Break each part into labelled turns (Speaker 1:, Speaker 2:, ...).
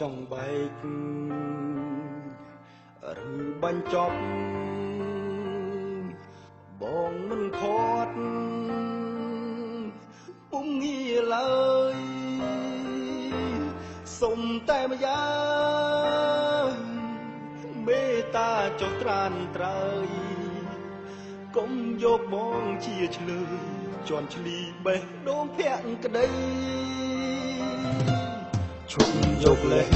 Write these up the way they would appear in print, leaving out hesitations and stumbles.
Speaker 1: ចង់បែកឬបញ្ចប់បងមិនខត់ពុំងាឡើយសុំតែម្យ៉ាងមេត្តាចុះត្រានត្រើយកុំយកបងជាឆ្លើយជន់ឈ្លីបេះដូងភក្តីឈប់យកលេស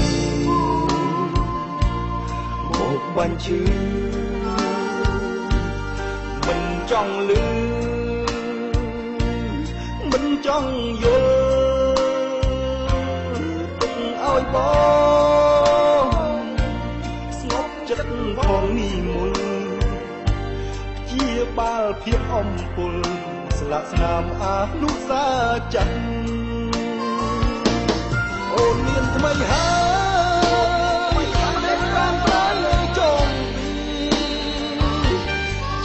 Speaker 1: មកបាញ់ឈឺមិនចង់លឺមិនចង់យល់ទុកឲ្យបងស្ងប់ចិត្តផងនេះមុនជាបាល់ភាពអំពុលស្លាកស្នាមអានុសាចិនអូនមានថ្មីហើយតែបានប្រានលើចង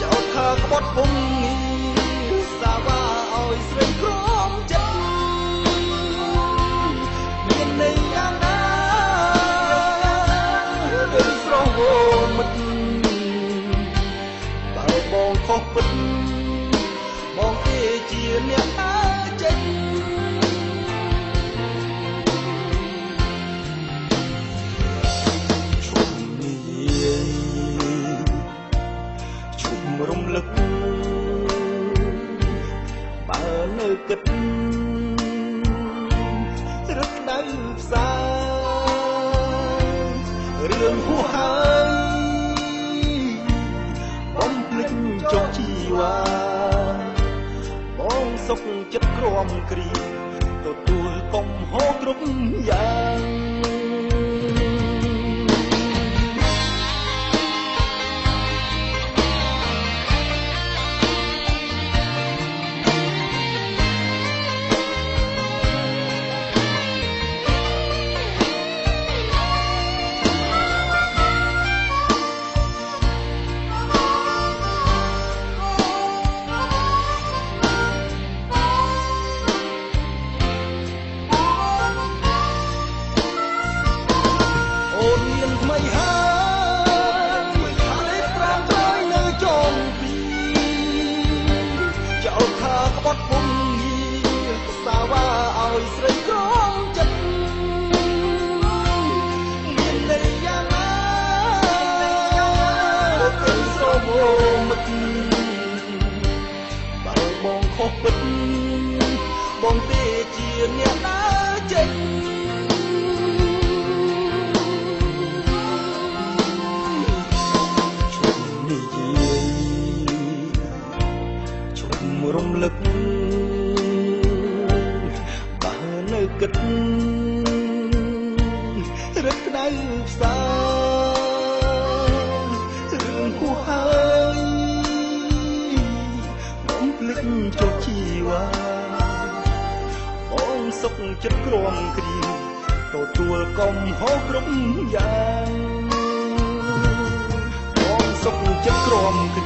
Speaker 1: ចោលខាក្បត់ពុំសាវ៉ាឲ្យស្រីក្រំចិត្តមានន័យយ៉ាងណាដូចស្រស់វមិត្តបើបងខុសពិតបងទេជាអ្នកណាចេញឈុំនេះឈុំរំលឹកបើនៅគិតរឹកដៅផ្សារឿងហួសហើយបំភ្លេចចុះជីវ៉ាបងសុខចិត្តក្រំគ្រីទទួលកំហុសគ្រប់យ៉ាងស្រីក្រំចិត្តមានន័យយ៉ាងណាគឺស្រមោមិត្តបើបងខុសពិតបងទេជាអ្នកណាចេញឈុំនិយាយឈុំរំលឹកគិតរឹកដៅផ្សារឿងគួរហើយបំភ្លេចចុះជីវ៉ាបងសុខចិត្តក្រំគ្រីទទួលកំហុសគ្រប់យ៉ាងបងសុខចិត្តក្រំគ្រី